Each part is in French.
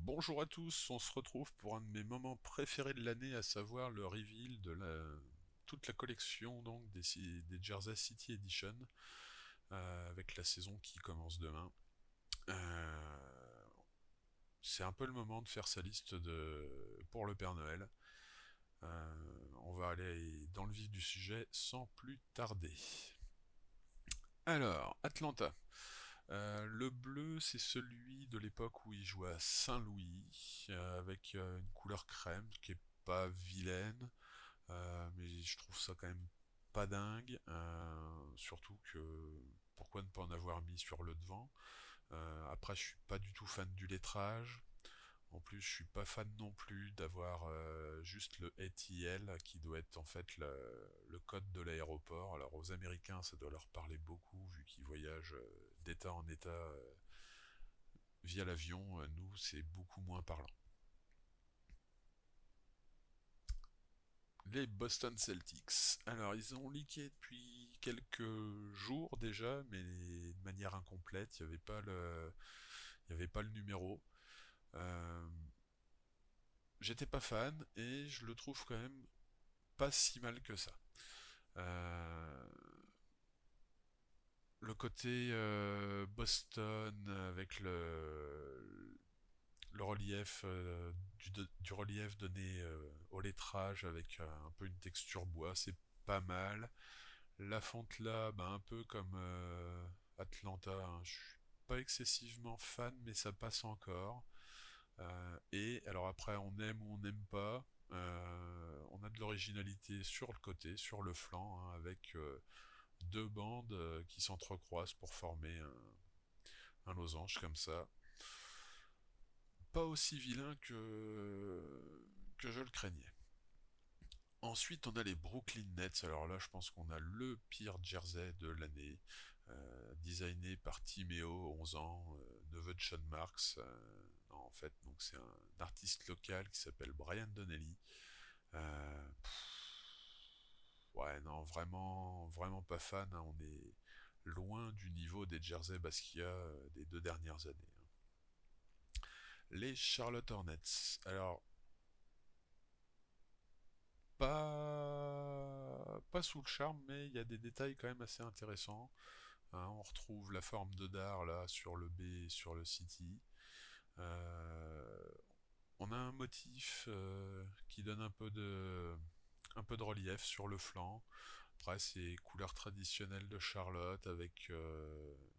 Bonjour à tous, on se retrouve pour un de mes moments préférés de l'année, à savoir le reveal de toute la collection donc des Jersey City Edition, avec la saison qui commence demain. Euh, c'est un peu le moment de faire sa liste pour le Père Noël. On va aller dans le vif du sujet sans plus tarder. Alors, Atlanta. Le bleu, c'est celui de l'époque où il jouait à Saint-Louis, avec une couleur crème qui est pas vilaine, mais je trouve ça quand même pas dingue. Surtout que pourquoi ne pas en avoir mis sur le devant. Après, je suis pas du tout fan du lettrage. En plus, je suis pas fan non plus d'avoir juste le ATL qui doit être en fait le code de l'aéroport. Alors aux Américains, ça doit leur parler beaucoup vu qu'ils voyagent d'état en état via l'avion. Nous, c'est beaucoup moins parlant. Les Boston Celtics. Alors, ils ont leaké depuis quelques jours déjà, mais de manière incomplète. Il y avait pas le numéro. Euh, J'étais pas fan et je le trouve quand même pas si mal que ça. Euh, le côté Boston avec le relief du relief donné au lettrage avec un peu une texture bois, c'est pas mal. La fonte là, bah, un peu comme Atlanta, hein, je suis pas excessivement fan, mais ça passe encore. Et alors après, on aime ou on n'aime pas. On a de l'originalité sur le côté, sur le flanc, hein, avec deux bandes qui s'entrecroisent pour former un losange comme ça. Pas aussi vilain que je le craignais. Ensuite, on a les Brooklyn Nets. Alors là, je pense qu'on a le pire jersey de l'année, designé par Timéo, 11 ans, neveu de Sean Marks. Non, en fait, donc c'est un artiste local qui s'appelle Brian Donnelly. Ouais, non, vraiment, vraiment pas fan, hein. On est loin du niveau des jerseys Basquiat des 2 dernières années, hein. Les Charlotte Hornets. Alors, pas sous le charme, mais il y a des détails quand même assez intéressants, hein. On retrouve la forme de dard là sur le B et sur le City. Euh, on a un motif qui donne un peu de relief sur le flanc. Après, c'est couleurs traditionnelles de Charlotte avec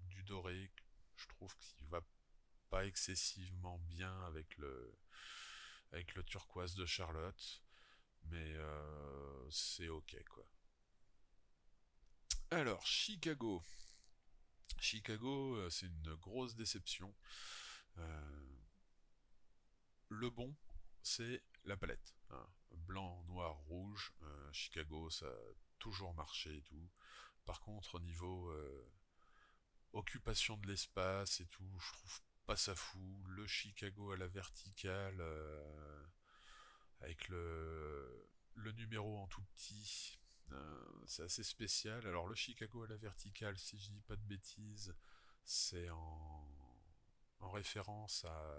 du doré. Je trouve qu'il va pas excessivement bien avec le turquoise de Charlotte, mais c'est ok quoi. Alors, Chicago. Chicago, c'est une grosse déception. Euh, le bon, c'est la palette, hein. Blanc, noir, rouge. Chicago, ça a toujours marché et tout. Par contre, au niveau occupation de l'espace et tout, je trouve pas ça fou. Le Chicago à la verticale, avec le numéro en tout petit, c'est assez spécial. Alors le Chicago à la verticale, si je dis pas de bêtises, c'est en référence à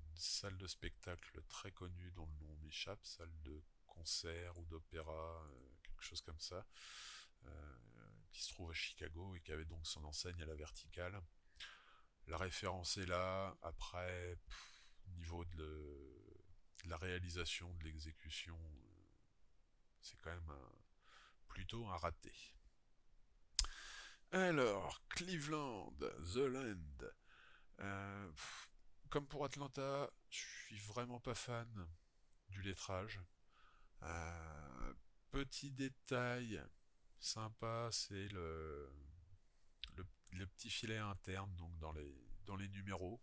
une salle de spectacle très connue dont le nom m'échappe, salle de concert ou d'opéra, quelque chose comme ça, euh, qui se trouve à Chicago et qui avait donc son enseigne à la verticale. La référence est là. Après, niveau de la réalisation, de l'exécution, c'est quand même plutôt un raté. Alors, Cleveland, The Land. Comme pour Atlanta, je suis vraiment pas fan du lettrage. Euh, Petit détail sympa, c'est le petit filet interne donc dans les numéros.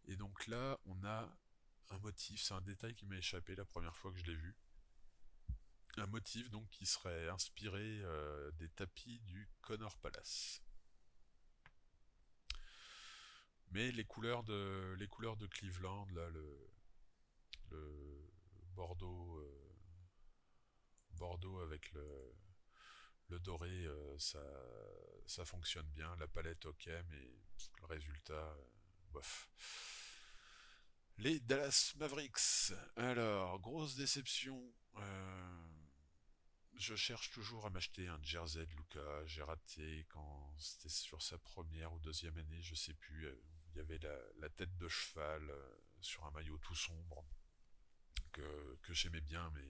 Et donc là, on a un motif, c'est un détail qui m'a échappé la première fois que je l'ai vu. Un motif donc qui serait inspiré des tapis du Connor Palace. Mais les couleurs de Cleveland, là, le Bordeaux, Bordeaux avec le doré, ça fonctionne bien. La palette ok, mais le résultat, bof. Les Dallas Mavericks. Alors, grosse déception. Je cherche toujours à m'acheter un jersey de Luka. J'ai raté quand c'était sur sa première ou deuxième année, je sais plus. Il y avait la tête de cheval sur un maillot tout sombre que j'aimais bien, mais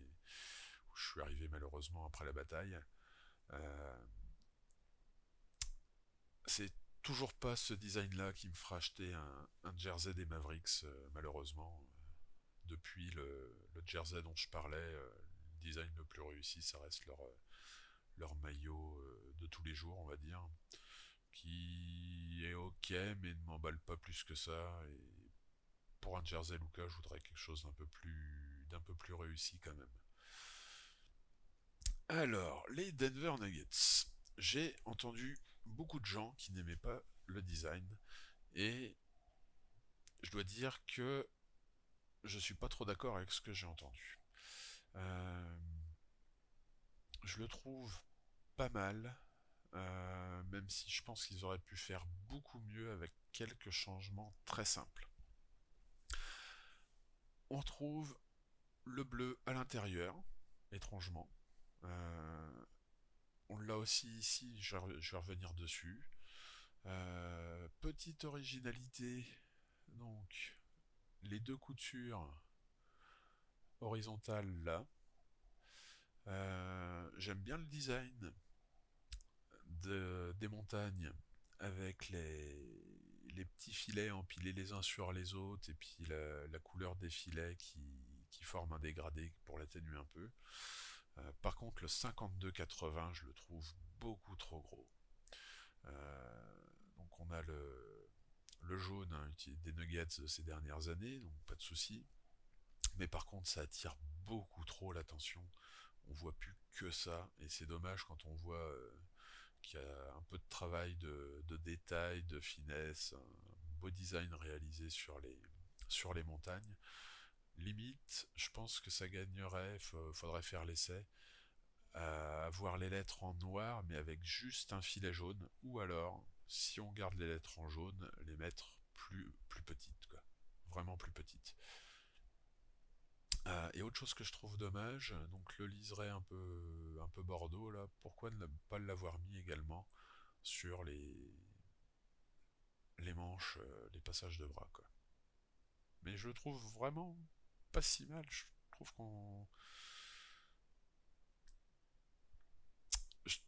où je suis arrivé malheureusement après la bataille. Euh, c'est toujours pas ce design-là qui me fera acheter un jersey des Mavericks, malheureusement. Depuis le jersey dont je parlais, le design le plus réussi, ça reste leur maillot de tous les jours, on va dire, qui est ok, mais ne m'emballe pas plus que ça. Et pour un jersey Luka, je voudrais quelque chose d'un peu plus réussi quand même. Alors, les Denver Nuggets. J'ai entendu beaucoup de gens qui n'aimaient pas le design et je dois dire que je suis pas trop d'accord avec ce que j'ai entendu. Euh, je le trouve pas mal, même si je pense qu'ils auraient pu faire beaucoup mieux avec quelques changements très simples. On trouve le bleu à l'intérieur, étrangement. Euh, on l'a aussi ici, je vais revenir dessus. Petite originalité, donc les deux coutures horizontales là. J'aime bien le design des montagnes avec les petits filets empilés les uns sur les autres et puis la couleur des filets qui forment un dégradé pour l'atténuer un peu. Par contre, le 52-80, je le trouve beaucoup trop gros. Donc on a le jaune hein, des Nuggets de ces dernières années, donc pas de souci. Mais par contre, ça attire beaucoup trop l'attention. On voit plus que ça, et c'est dommage quand on voit qu'il y a un peu de travail de détail, de finesse, un beau design réalisé sur les montagnes. Limite, je pense que ça gagnerait, faudrait faire l'essai, à avoir les lettres en noir, mais avec juste un filet jaune, ou alors, si on garde les lettres en jaune, les mettre plus petites, quoi. Vraiment plus petites. Et autre chose que je trouve dommage, donc le liseré un peu bordeaux là, pourquoi ne pas l'avoir mis également sur les manches, les passages de bras quoi. Mais je le trouve vraiment pas si mal. Trouve qu'on, je,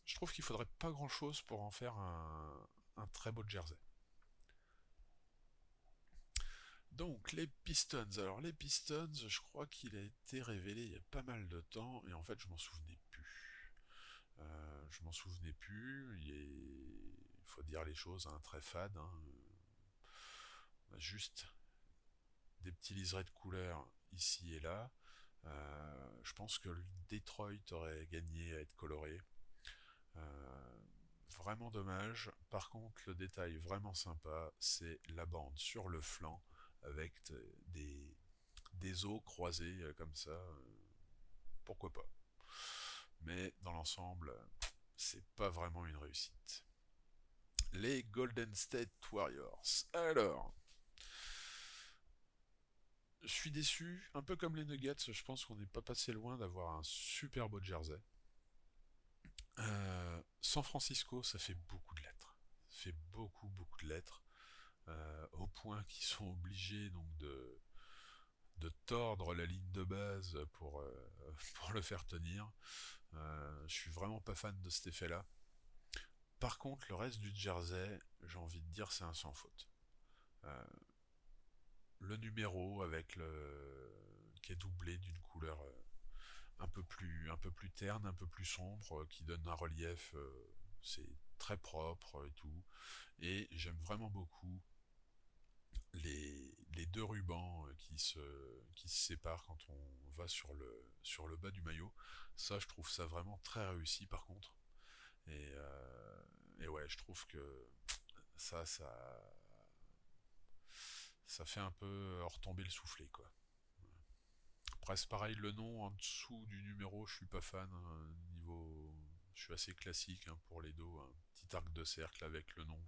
je trouve qu'il faudrait pas grand chose pour en faire un très beau jersey. Donc les Pistons. Alors les Pistons, je crois qu'il a été révélé il y a pas mal de temps et en fait je m'en souvenais plus. Je m'en souvenais plus. Il faut dire les choses, hein, très fade. Hein. Juste des petits liserés de couleur ici et là. Je pense que le Detroit aurait gagné à être coloré. Euh, Vraiment dommage. Par contre, le détail vraiment sympa, c'est la bande sur le flanc avec des os croisés comme ça. Pourquoi pas. Mais dans l'ensemble, c'est pas vraiment une réussite. Les Golden State Warriors. Alors, je suis déçu, un peu comme les Nuggets, je pense qu'on n'est pas passé loin d'avoir un super beau jersey. San Francisco, ça fait beaucoup de lettres. Ça fait beaucoup, beaucoup de lettres. Au point qu'ils sont obligés donc de tordre la ligne de base pour le faire tenir. Je suis vraiment pas fan de cet effet-là. Par contre, le reste du jersey, j'ai envie de dire c'est un sans faute. Euh, le numéro avec qui est doublé d'une couleur un peu plus terne, un peu plus sombre, qui donne un relief, c'est très propre et tout. Et j'aime vraiment beaucoup les deux rubans qui se séparent quand on va sur le bas du maillot. Ça, je trouve ça vraiment très réussi par contre. Et ouais, je trouve que ça fait un peu retomber le soufflet, quoi. Presque pareil, le nom en dessous du numéro, je suis pas fan. Hein, niveau, je suis assez classique hein, pour les dos. Un petit arc de cercle avec le nom,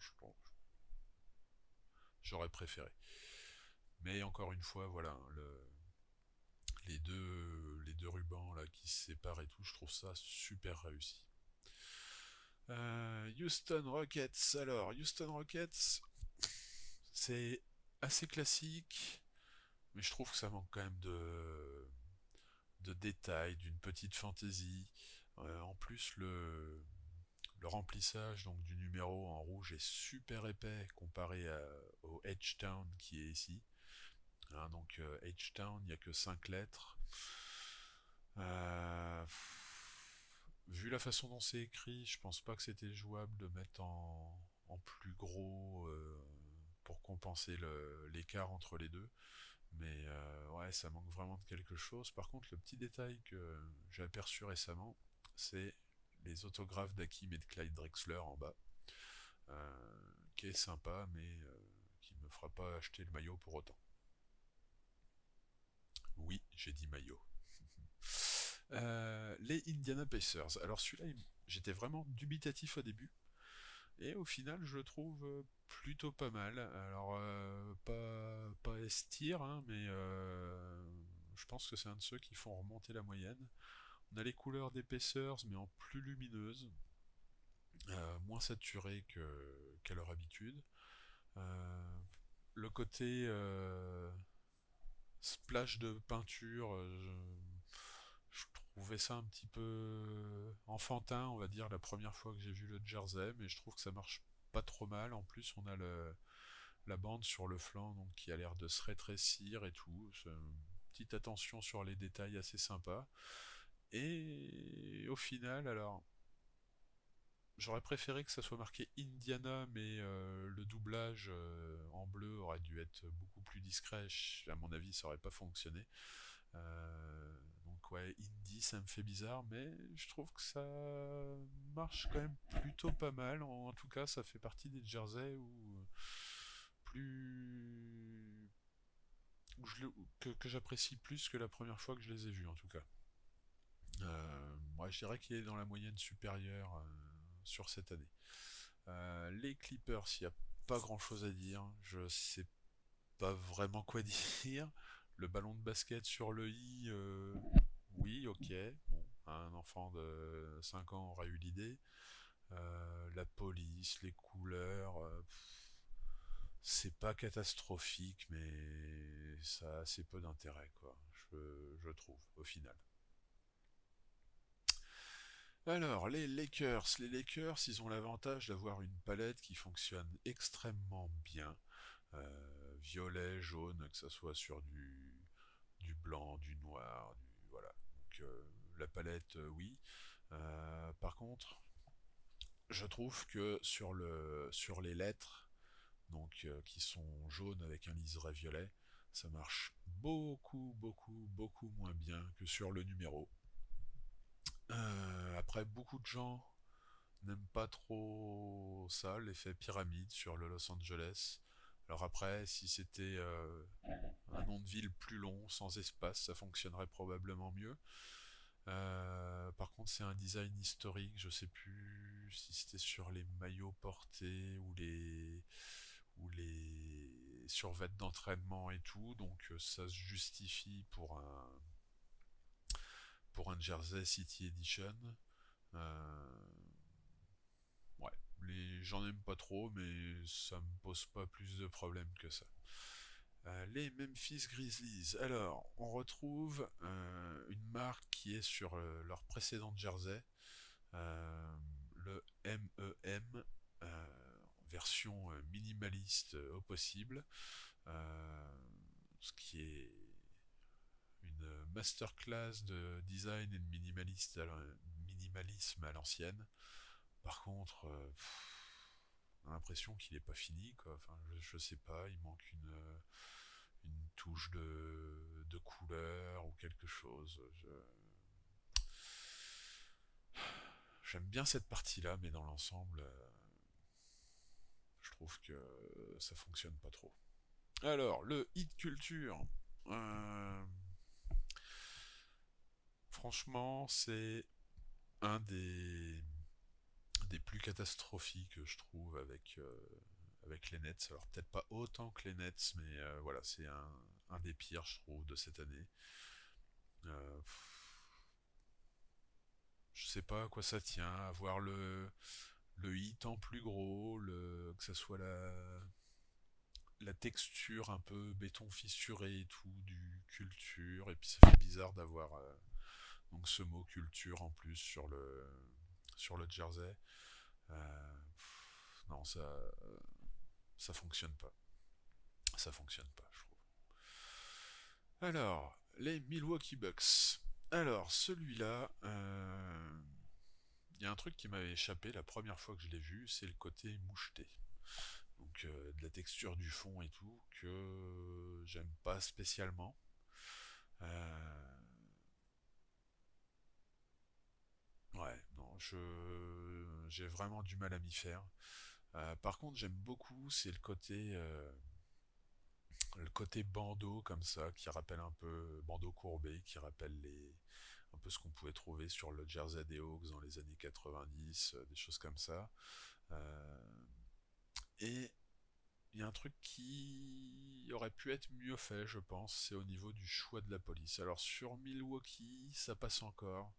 j'aurais préféré. Mais encore une fois, voilà, les deux rubans là qui se séparent et tout, je trouve ça super réussi. Houston Rockets. Alors, Houston Rockets, c'est assez classique, mais je trouve que ça manque quand même de détails, d'une petite fantaisie. En plus, le remplissage donc du numéro en rouge est super épais comparé au H-Town qui est ici. Hein, donc H-Town, il n'y a que 5 lettres. Euh, Vu la façon dont c'est écrit, je pense pas que c'était jouable de mettre en plus gros pour compenser l'écart entre les deux. Mais ouais, ça manque vraiment de quelque chose. Par contre, le petit détail que j'ai aperçu récemment, c'est les autographes d'Hakim et de Clyde Drexler en bas, qui est sympa, mais qui me fera pas acheter le maillot pour autant. Oui, j'ai dit maillot. Les Indiana Pacers. Alors celui-là, j'étais vraiment dubitatif au début. Et au final, je le trouve plutôt pas mal. Alors, pas S-tier, hein, mais je pense que c'est un de ceux qui font remonter la moyenne. On a les couleurs d'épaisseurs, mais en plus lumineuses, moins saturées qu'à leur habitude. Euh, le côté splash de peinture, je trouvais ça un petit peu enfantin, on va dire, la première fois que j'ai vu le jersey, mais je trouve que ça marche pas trop mal. En plus, on a la bande sur le flanc donc, qui a l'air de se rétrécir et tout. C'est une petite attention sur les détails assez sympa. Et au final, alors, j'aurais préféré que ça soit marqué Indiana, mais le doublage en bleu aurait dû être beaucoup plus discret. À mon avis, ça aurait pas fonctionné. Donc ouais, Indie, ça me fait bizarre, mais je trouve que ça marche quand même plutôt pas mal. En tout cas, ça fait partie des jerseys plus que j'apprécie plus que la première fois que je les ai vus en tout cas. Moi, je dirais qu'il est dans la moyenne supérieure sur cette année. Les Clippers, il n'y a pas grand chose à dire. Je sais pas vraiment quoi dire. Le ballon de basket sur le i, oui, ok. Bon, un enfant de 5 ans aurait eu l'idée. La police, les couleurs, c'est pas catastrophique, mais ça a assez peu d'intérêt, quoi. Je trouve, au final. Alors, les Lakers, ils ont l'avantage d'avoir une palette qui fonctionne extrêmement bien. Violet, jaune, que ça soit sur du blanc, du noir, voilà. Donc la palette, oui. Par contre, je trouve que sur les lettres, donc qui sont jaunes avec un liseré violet, ça marche beaucoup moins bien que sur le numéro. Après, beaucoup de gens n'aiment pas trop ça, l'effet pyramide sur le Los Angeles. Alors après, si c'était un nom de ville plus long, sans espace, ça fonctionnerait probablement mieux. Par contre, c'est un design historique. Je sais plus si c'était sur les maillots portés ou les survêtements d'entraînement et tout. Donc ça se justifie pour un Jersey City Edition. Euh, ouais, les gens n'aiment pas trop, mais ça me pose pas plus de problèmes que ça. Les Memphis Grizzlies. Alors, on retrouve une marque qui est sur leur précédent jersey, euh, le MEM, version minimaliste au possible, euh, ce qui est une masterclass de design et de minimalisme à l'ancienne. Par contre, on a l'impression qu'il n'est pas fini, quoi. Enfin, je sais pas, il manque une touche de couleur ou quelque chose. J'aime bien cette partie-là, mais dans l'ensemble, je trouve que ça fonctionne pas trop. Alors, le hit culture. Euh, Franchement, c'est un des plus catastrophiques, je trouve, avec avec les Nets. Alors peut-être pas autant que les Nets, mais voilà, c'est un des pires, je trouve, de cette année. Euh, je sais pas à quoi ça tient, avoir le hit en plus gros, que ça soit la texture un peu béton fissuré et tout, du culture, et puis ça fait bizarre d'avoir donc ce mot culture en plus sur le jersey. Non, ça fonctionne pas. Ça fonctionne pas, je trouve. Alors, les Milwaukee Bucks. Alors, celui-là, il y a un truc qui m'avait échappé la première fois que je l'ai vu, c'est le côté moucheté. Donc, de la texture du fond et tout, que j'aime pas spécialement. Euh, ouais, non, j'ai vraiment du mal à m'y faire. Par contre, j'aime beaucoup, c'est le côté bandeau comme ça, qui rappelle un peu bandeau courbé, qui rappelle un peu ce qu'on pouvait trouver sur le jersey des Hawks dans les années 90, des choses comme ça. Euh, et il y a un truc qui aurait pu être mieux fait, je pense, c'est au niveau du choix de la police. Alors sur Milwaukee, ça passe encore.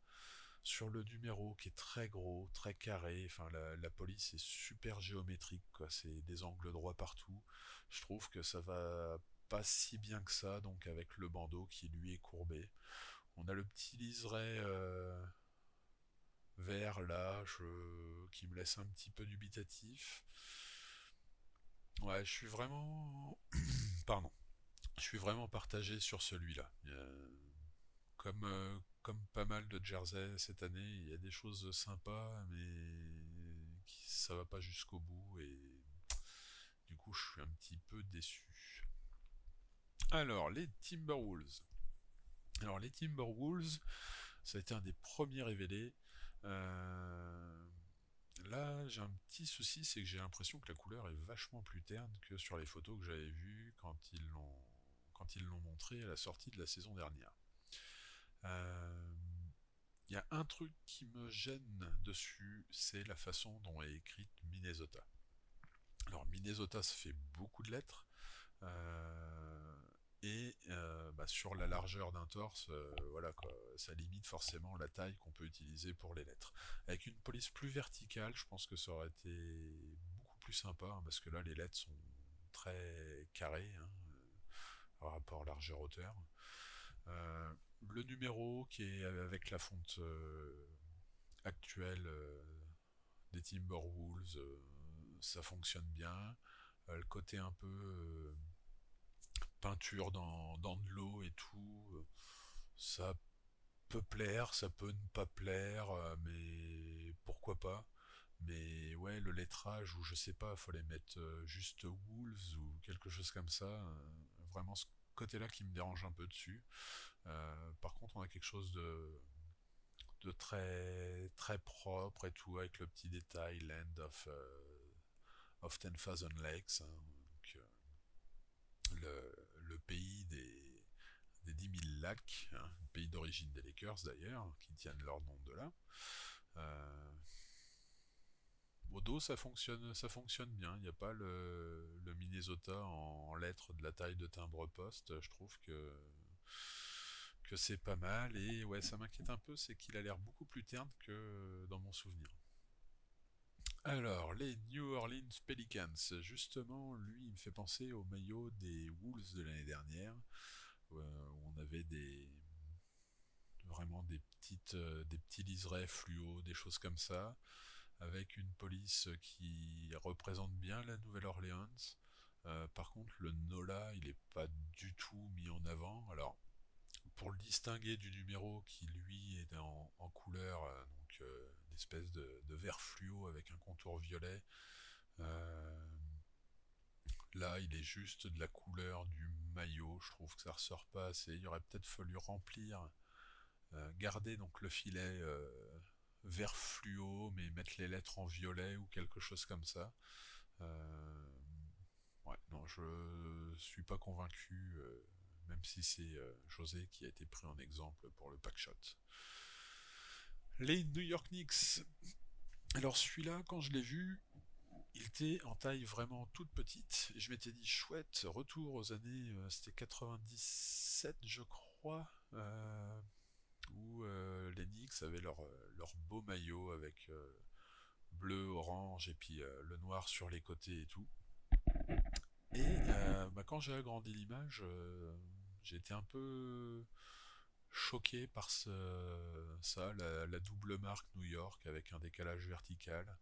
Sur le numéro qui est très gros, très carré, enfin la police est super géométrique, quoi. C'est des angles droits partout. Je trouve que ça va pas si bien que ça, donc avec le bandeau qui lui est courbé. On a le petit liseré vert là, qui me laisse un petit peu dubitatif. Ouais, je suis vraiment. Pardon. Je suis vraiment partagé sur celui-là. Comme pas mal de jerseys cette année, il y a des choses sympas, mais ça va pas jusqu'au bout et du coup je suis un petit peu déçu. Alors les Timberwolves. Alors les Timberwolves, ça a été un des premiers révélés. Euh, Là, j'ai un petit souci, c'est que j'ai l'impression que la couleur est vachement plus terne que sur les photos que j'avais vues quand ils l'ont montré à la sortie de la saison dernière. Euh, Il y a un truc qui me gêne dessus, c'est la façon dont est écrite Minnesota. Alors Minnesota, ça fait beaucoup de lettres, et bah, sur la largeur d'un torse, voilà quoi, ça limite forcément la taille qu'on peut utiliser pour les lettres. Avec une police plus verticale, je pense que ça aurait été beaucoup plus sympa, hein, parce que là les lettres sont très carrées, hein, par rapport largeur-hauteur. Euh, le numéro qui est avec la fonte actuelle des Timberwolves, ça fonctionne bien. Le côté un peu peinture dans de l'eau et tout, ça peut plaire, ça peut ne pas plaire, mais pourquoi pas. Mais ouais, le lettrage, ou je sais pas, fallait mettre juste Wolves ou quelque chose comme ça. Vraiment ce côté-là qui me dérange un peu dessus. Par contre, on a quelque chose de très, très propre et tout, avec le petit détail Land of 10,000 Lakes, hein, donc, le pays des 10 000 lacs, hein, le pays d'origine des Lakers d'ailleurs, qui tiennent leur nom de là. Euh, Au dos, ça fonctionne bien. Il n'y a pas le Minnesota en lettres de la taille de timbre-poste. Je trouve que c'est pas mal. Et ouais, ça m'inquiète un peu, c'est qu'il a l'air beaucoup plus terne que dans mon souvenir. Alors, les New Orleans Pelicans, justement, lui, il me fait penser au maillot des Wolves de l'année dernière, où on avait vraiment des petits liserés fluo, des choses comme ça, avec une police qui représente bien la Nouvelle-Orléans. Par contre, le Nola, il n'est pas du tout mis en avant. Alors, pour le distinguer du numéro qui, lui, est en couleur, donc une espèce de vert fluo avec un contour violet, euh, là, il est juste de la couleur du maillot. Je trouve que ça ressort pas assez. Il aurait peut-être fallu remplir, garder donc le filet vert fluo, mais mettre les lettres en violet ou quelque chose comme ça. Euh, ouais, non, je suis pas convaincu, même si c'est José qui a été pris en exemple pour le packshot. Les New York Knicks. Alors celui-là, quand je l'ai vu, Il était en taille vraiment toute petite. Et je m'étais dit, chouette, retour aux années, c'était 97, je crois, où les Knicks avaient leur beau maillot avec bleu, orange et puis le noir sur les côtés et tout. Et quand j'ai agrandi l'image, j'ai été un peu choqué par ça, la double marque New York avec un décalage vertical.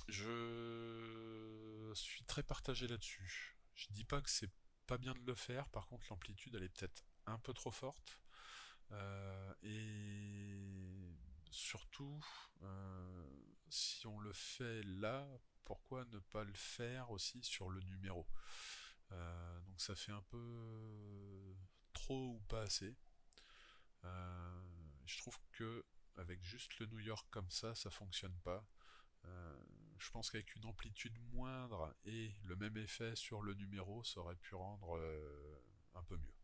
Je suis très partagé là-dessus. Je dis pas que c'est pas bien de le faire, par contre l'amplitude elle est peut-être un peu trop forte. Et surtout, si on le fait là, pourquoi ne pas le faire aussi sur le numéro? Donc ça fait un peu trop ou pas assez. Je trouve que avec juste le New York comme ça fonctionne pas. Euh, je pense qu'avec une amplitude moindre et le même effet sur le numéro, ça aurait pu rendre un peu mieux.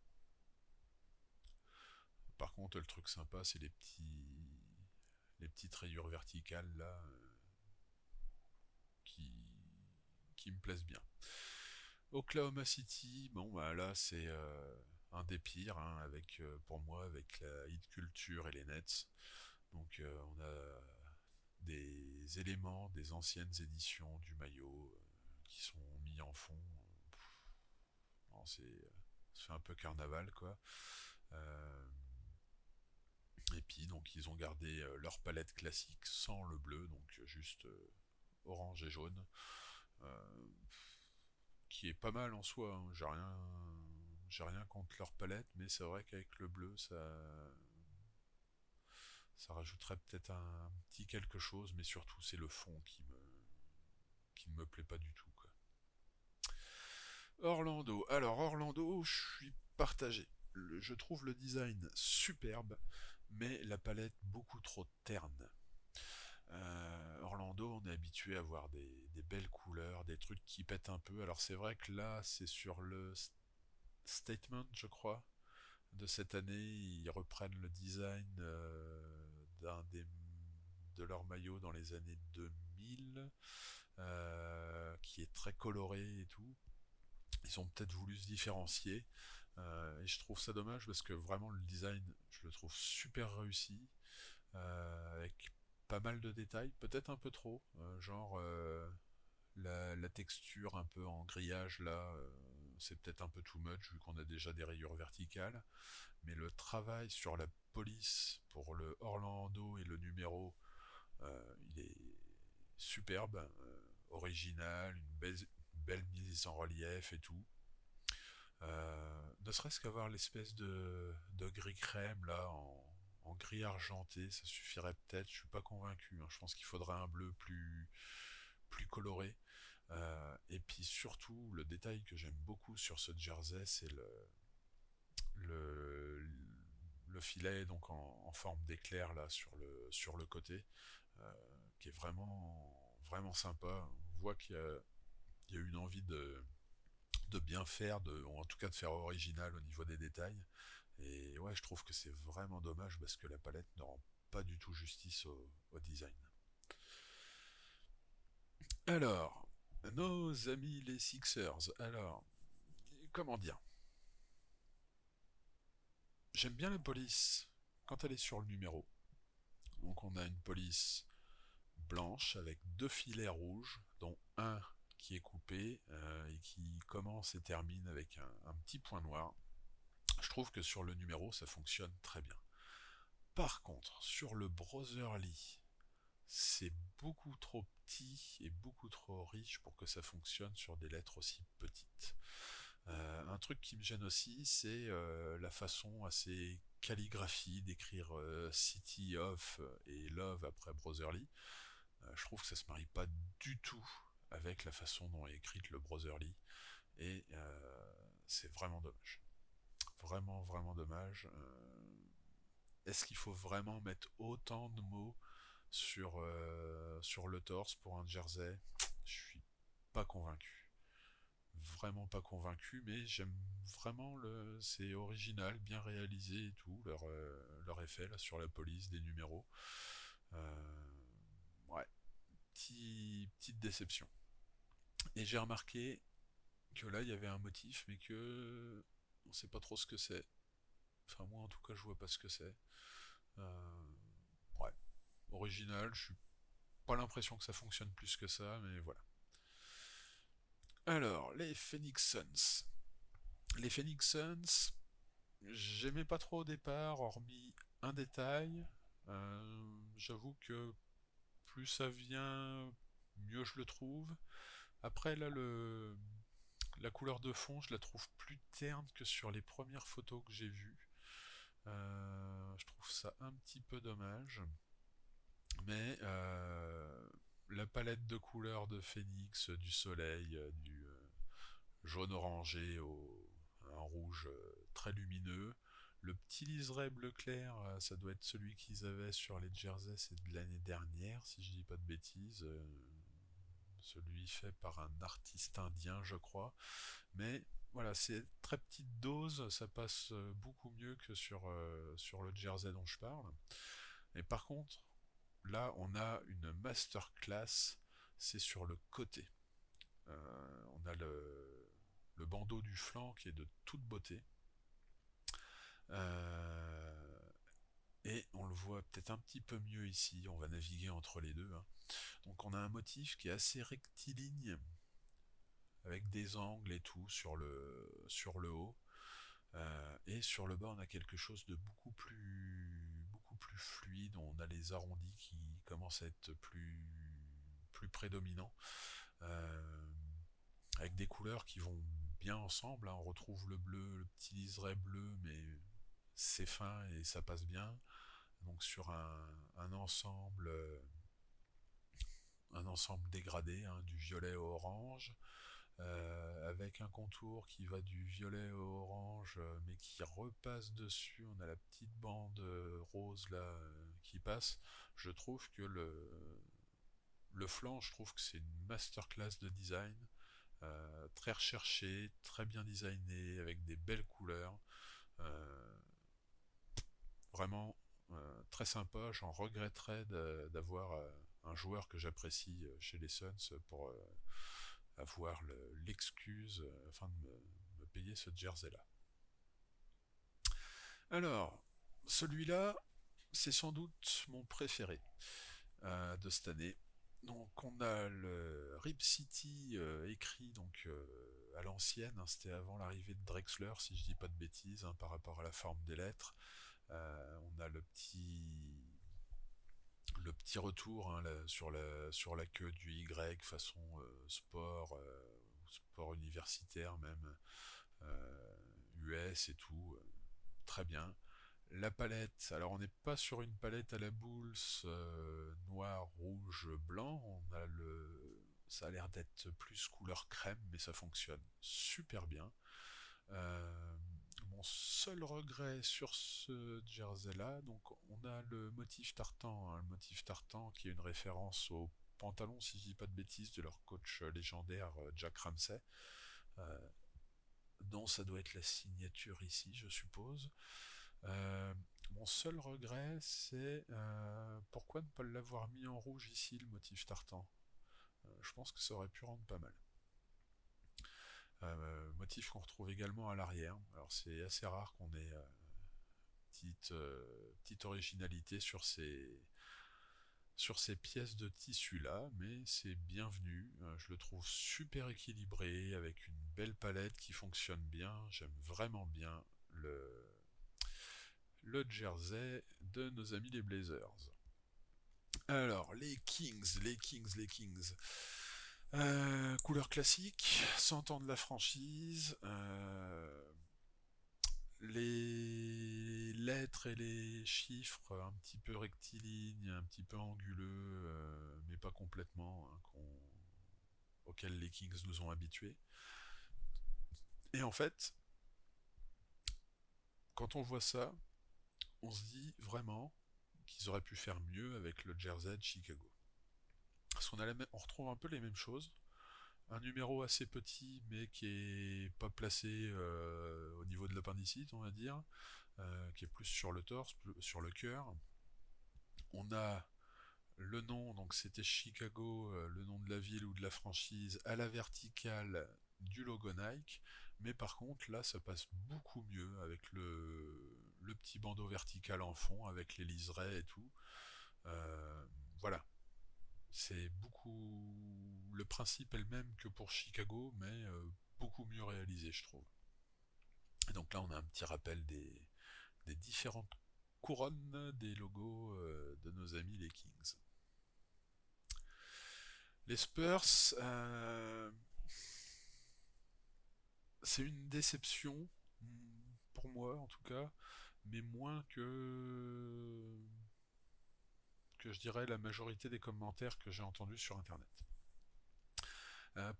Par contre, le truc sympa, c'est les petites rayures verticales là qui, qui me plaisent bien. Oklahoma City, bon bah là c'est un des pires, hein, avec pour moi avec la hit culture et les Nets. Donc on a des éléments des anciennes éditions du maillot qui sont mis en fond. Non, c'est un peu carnaval quoi. Euh, et puis donc ils ont gardé leur palette classique sans le bleu, donc juste orange et jaune, euh, qui est pas mal en soi, hein. J'ai rien contre leur palette, mais c'est vrai qu'avec le bleu, ça rajouterait peut-être un petit quelque chose, mais surtout c'est le fond qui ne me plaît pas du tout, quoi. Orlando. Alors Orlando, je suis partagé. Je trouve le design superbe, mais la palette beaucoup trop terne. Orlando, on est habitué à voir des belles couleurs, des trucs qui pètent un peu. Alors c'est vrai que là, c'est sur le statement, je crois, de cette année. Ils reprennent le design d'un des de leur maillot dans les années 2000, qui est très coloré et tout. Ils ont peut-être voulu se différencier. Et je trouve ça dommage parce que vraiment le design, je le trouve super réussi, avec pas mal de détails, peut-être un peu trop, genre la texture un peu en grillage là, c'est peut-être un peu too much vu qu'on a déjà des rayures verticales, mais le travail sur la police pour le Orlando et le numéro, il est superbe, original, belle mise en relief et tout. Ne serait-ce qu'avoir l'espèce de gris crème là en gris argenté, ça suffirait peut-être. Je suis pas convaincu, hein. Je pense qu'il faudrait un bleu plus coloré. Et puis surtout, le détail que j'aime beaucoup sur ce jersey, c'est le, le filet donc en forme d'éclair là sur le côté, euh, qui est vraiment sympa. On voit il y a une envie de bien faire, ou en tout cas de faire original au niveau des détails. Et ouais, je trouve que c'est vraiment dommage parce que la palette ne rend pas du tout justice au design. Alors, nos amis les Sixers. Alors, comment dire? J'aime bien la police quand elle est sur le numéro. Donc on a une police blanche avec deux filets rouges, dont un qui est coupé et qui commence et termine avec un petit point noir. Je trouve que sur le numéro, ça fonctionne très bien. Par contre, sur le Brotherly, c'est beaucoup trop petit et beaucoup trop riche pour que ça fonctionne sur des lettres aussi petites. Un truc qui me gêne aussi, c'est la façon assez calligraphie d'écrire City of et Love après Brotherly. Je trouve que ça se marie pas du tout avec la façon dont est écrite le Brotherly et c'est vraiment dommage. Vraiment dommage. Est-ce qu'il faut vraiment mettre autant de mots sur le torse pour un jersey? Je suis pas convaincu. Vraiment pas convaincu, mais j'aime vraiment c'est original, bien réalisé et tout, leur effet là sur la police des numéros. Euh, Ouais, petite déception. Et j'ai remarqué que là, il y avait un motif, mais que on sait pas trop ce que c'est. Enfin, moi, en tout cas, je vois pas ce que c'est. Euh, ouais, original, je suis pas l'impression que ça fonctionne plus que ça, mais voilà. Alors, les Phoenix Suns. Les Phoenix Suns, j'aimais pas trop au départ, hormis un détail. J'avoue que plus ça vient, mieux je le trouve. Après, là, la couleur de fond, je la trouve plus terne que sur les premières photos que j'ai vues. Je trouve ça un petit peu dommage. Mais la palette de couleurs de Phoenix, du soleil, du jaune orangé au un rouge très lumineux. Le petit liseré bleu clair, ça doit être celui qu'ils avaient sur les jerseys, c'est de l'année dernière, si je dis pas de bêtises. Celui fait par un artiste indien, je crois. Mais voilà, c'est très petite dose, ça passe beaucoup mieux que sur le jersey dont je parle. Et par contre, là, on a une masterclass, c'est sur le côté. On a le bandeau du flanc qui est de toute beauté. Euh, et on le voit peut-être un petit peu mieux ici, on va naviguer entre les deux, hein. Donc on a un motif qui est assez rectiligne, avec des angles et tout sur le haut. Et sur le bas, on a quelque chose de beaucoup plus fluide. On a les arrondis qui commencent à être plus prédominants, euh, avec des couleurs qui vont bien ensemble, hein. On retrouve le bleu, le petit liseré bleu, mais c'est fin et ça passe bien. Donc sur un ensemble dégradé, hein, du violet au orange, avec un contour qui va du violet au orange, mais qui repasse dessus. On a la petite bande rose là qui passe. Je trouve que le flanc, je trouve que c'est une masterclass de design, très recherché, très bien designé, avec des belles couleurs. Euh, Vraiment très sympa. J'en regretterais d'avoir un joueur que j'apprécie chez les Suns pour avoir l'excuse afin de me payer ce jersey-là. Alors, celui-là, c'est sans doute mon préféré de cette année. Donc on a le Rip City écrit donc à l'ancienne, hein, c'était avant l'arrivée de Drexler si je dis pas de bêtises, hein, par rapport à la forme des lettres. On a le petit retour, hein, sur la queue du Y façon sport universitaire même, US et tout, très bien. La palette, alors on n'est pas sur une palette à la Bulls noir, rouge, blanc, ça a l'air d'être plus couleur crème, mais ça fonctionne super bien. Euh, Mon seul regret sur ce jersey-là, donc on a le motif tartan, hein, le motif tartan qui est une référence au pantalon, si je dis pas de bêtises, de leur coach légendaire Jack Ramsey, euh, dont ça doit être la signature ici, je suppose. Euh, Mon seul regret, c'est pourquoi ne pas l'avoir mis en rouge ici, le motif tartan. Je pense que ça aurait pu rendre pas mal. Motif qu'on retrouve également à l'arrière. Alors c'est assez rare qu'on ait petite originalité sur ces pièces de tissu là, mais c'est bienvenu. Je le trouve super équilibré, avec une belle palette qui fonctionne bien. J'aime vraiment bien le jersey de nos amis les Blazers. Alors, les Kings. Couleur classique, 100 ans de la franchise, les lettres et les chiffres un petit peu rectilignes, un petit peu anguleux, mais pas complètement, hein, auxquels les Kings nous ont habitués. Et en fait, quand on voit ça, on se dit vraiment qu'ils auraient pu faire mieux avec le jersey de Chicago. Parce on retrouve un peu les mêmes choses. Un numéro assez petit, mais qui est pas placé au niveau de l'appendicite, on va dire, qui est plus sur le torse, sur le cœur. On a Le nom, donc c'était Chicago, le nom de la ville ou de la franchise, à la verticale du logo Nike. Mais par contre, là, ça passe beaucoup mieux avec le petit bandeau vertical en fond, avec les liserés et tout. Euh, voilà, c'est beaucoup. Le principe est le même que pour Chicago, mais beaucoup mieux réalisé, je trouve. Et donc là, on a un petit rappel des différentes couronnes des logos de nos amis les Kings. Les Spurs, c'est une déception, pour moi en tout cas, mais moins que je dirais la majorité des commentaires que j'ai entendus sur internet.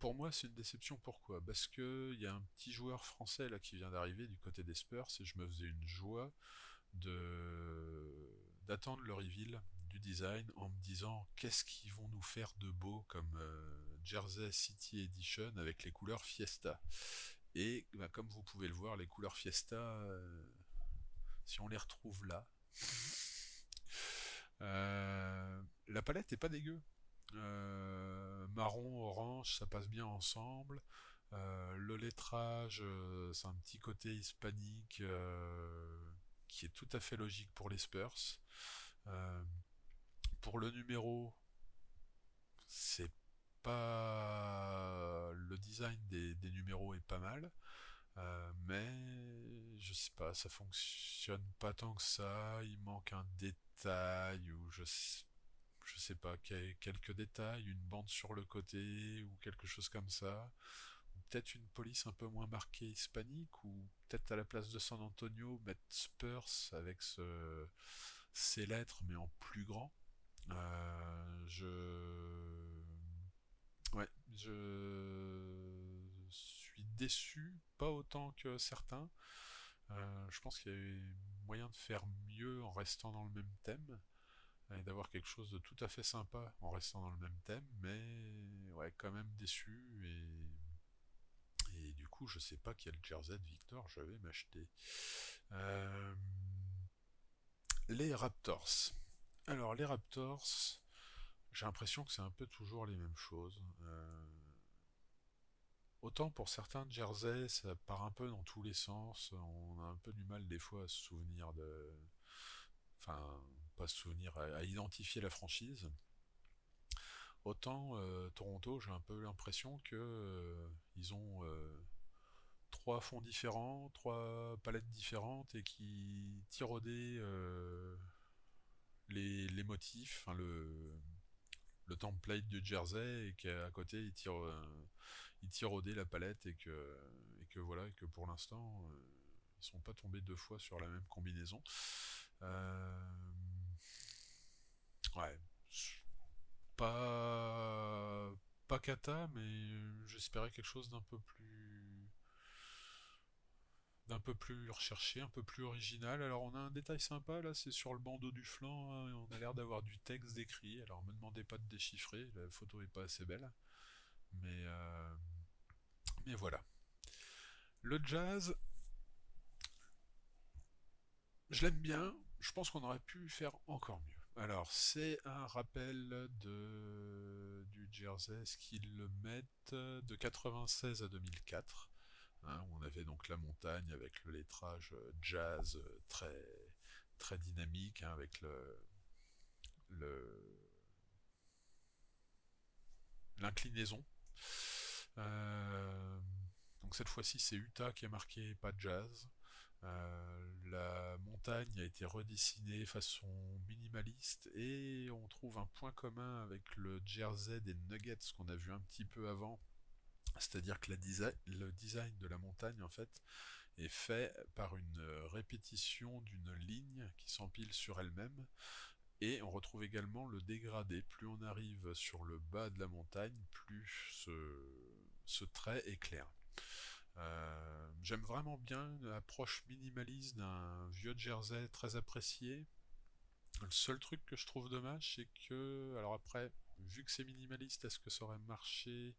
Pour moi, c'est une déception. Pourquoi? Parce que il y a un petit joueur français là qui vient d'arriver du côté des Spurs et je me faisais une joie de d'attendre le reveal du design en me disant qu'est-ce qu'ils vont nous faire de beau comme Jersey City Edition avec les couleurs Fiesta. Et bah, comme vous pouvez le voir, les couleurs Fiesta, si on les retrouve là, la palette est pas dégueu. Marron, orange, ça passe bien ensemble. Le lettrage, c'est un petit côté hispanique qui est tout à fait logique pour les Spurs. Euh, pour le numéro, c'est pas le design des numéros est pas mal, mais je sais pas, ça fonctionne pas tant que ça. Il manque un détail ou je sais pas, quelques détails, une bande sur le côté ou quelque chose comme ça. Ou peut-être une police un peu moins marquée hispanique, ou peut-être à la place de San Antonio mettre Spurs avec ces lettres mais en plus grand. Ouais, je suis déçu, pas autant que certains. Je pense qu'il y a moyen de faire mieux en restant dans le même thème et d'avoir quelque chose de tout à fait sympa en restant dans le même thème, mais ouais, quand même déçu et du coup, je sais pas quel jersey de Victor je vais m'acheter. Euh, les Raptors. Alors, les Raptors, j'ai l'impression que c'est un peu toujours les mêmes choses. Autant pour certains jerseys, ça part un peu dans tous les sens. On a un peu du mal des fois à se souvenir de. Enfin, pas se souvenir, à identifier la franchise. Autant Toronto, j'ai un peu l'impression que ils ont trois fonds différents, trois palettes différentes et qui tiraudaient les motifs, enfin le template du jersey et qu'à côté ils tiraudaient la palette et que voilà et que pour l'instant ils sont pas tombés deux fois sur la même combinaison. Euh, ouais, pas pas cata, mais j'espérais quelque chose d'un peu plus recherché, un peu plus original. Alors on a un détail sympa là, c'est sur le bandeau du flanc, hein, on a l'air d'avoir du texte décrit. Alors me demandez pas de déchiffrer, la photo est pas assez belle, mais mais voilà. Le jazz, je l'aime bien. Je pense qu'on aurait pu faire encore mieux. Alors, c'est un rappel du Jersey, ce qu'ils le mettent de 96 à 2004, hein, où on avait donc la montagne avec le lettrage jazz très, très dynamique, hein, avec le- l'inclinaison. Euh, donc cette fois-ci, c'est Utah qui est marqué, pas jazz. La montagne a été redessinée façon minimaliste et on trouve un point commun avec le jersey des Nuggets qu'on a vu un petit peu avant, c'est-à-dire que le design de la montagne en fait est fait par une répétition d'une ligne qui s'empile sur elle-même et on retrouve également le dégradé. Plus on arrive sur le bas de la montagne, plus ce trait est clair. J'aime vraiment bien l'approche minimaliste d'un vieux jersey très apprécié. Le seul truc que je trouve dommage, c'est que, alors après, vu que c'est minimaliste, est-ce que ça aurait marché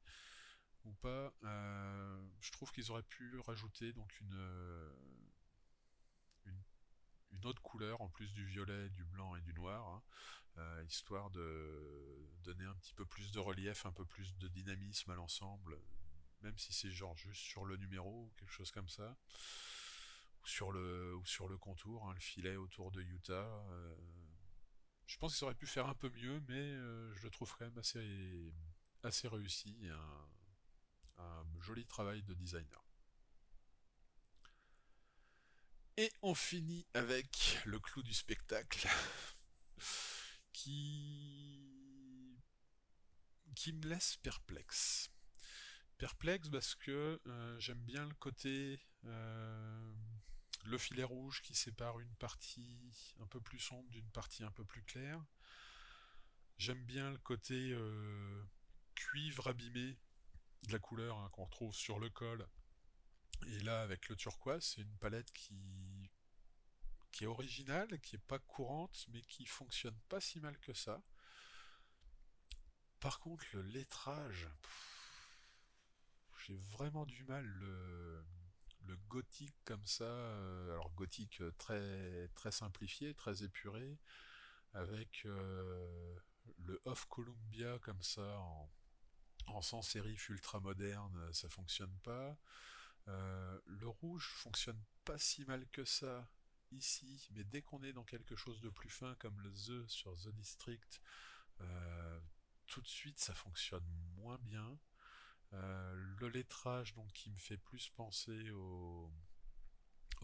ou pas? Je trouve qu'ils auraient pu rajouter donc une une autre couleur en plus du violet, du blanc et du noir, hein, histoire de donner un petit peu plus de relief, un peu plus de dynamisme à l'ensemble, même si c'est genre juste sur le numéro ou quelque chose comme ça, ou sur le contour, hein, le filet autour de Utah. Je pense qu'ils auraient pu faire un peu mieux, mais je le trouve quand même assez réussi, et un joli travail de designer. Et on finit avec le clou du spectacle, qui qui me laisse perplexe. Perplexe parce que j'aime bien le côté le filet rouge qui sépare une partie un peu plus sombre d'une partie un peu plus claire. J'aime bien le côté cuivre abîmé de la couleur, hein, qu'on retrouve sur le col. Et là, avec le turquoise, c'est une palette qui est originale, qui est pas courante, mais qui fonctionne pas si mal que ça. Par contre, le lettrage, j'ai vraiment du mal. Le gothique comme ça, alors gothique très simplifié, très épuré, avec le off Columbia comme ça en sans sérif ultra moderne, ça fonctionne pas. Le rouge fonctionne pas si mal que ça ici, mais dès qu'on est dans quelque chose de plus fin comme le The sur The District, euh, tout de suite ça fonctionne moins bien. Le lettrage donc qui me fait plus penser au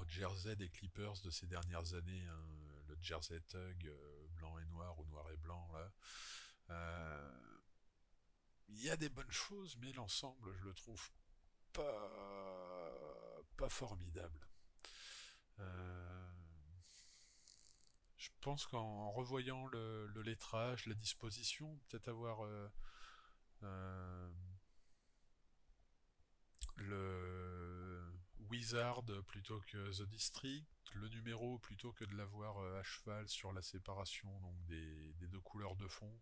jersey des Clippers de ces dernières années, hein, le jersey Tug blanc et noir ou noir et blanc là. Euh, Il y a des bonnes choses, mais l'ensemble je le trouve pas formidable. Euh, je pense qu'en revoyant le lettrage, la disposition, peut-être avoir euh, le Wizard plutôt que The District, le numéro plutôt que de l'avoir à cheval sur la séparation donc des deux couleurs de fond,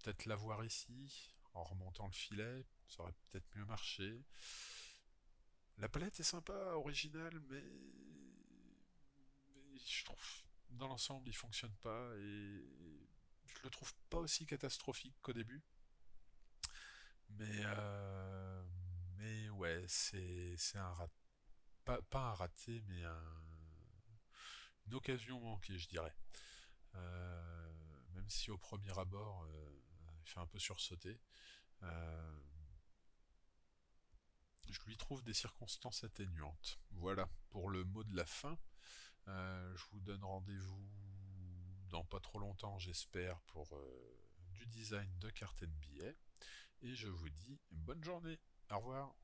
peut-être l'avoir ici en remontant le filet, ça aurait peut-être mieux marché. La palette est sympa, originale, mais je trouve dans l'ensemble il fonctionne pas et je le trouve pas aussi catastrophique qu'au début. Mais mais ouais, c'est un rat, pas un raté, mais une occasion manquée, je dirais. Même si au premier abord, il fait un peu sursauter. Euh, je lui trouve des circonstances atténuantes. Voilà pour le mot de la fin. Je vous donne rendez-vous dans pas trop longtemps, j'espère, pour du design de cartes NBA. Et je vous dis bonne journée. Au revoir.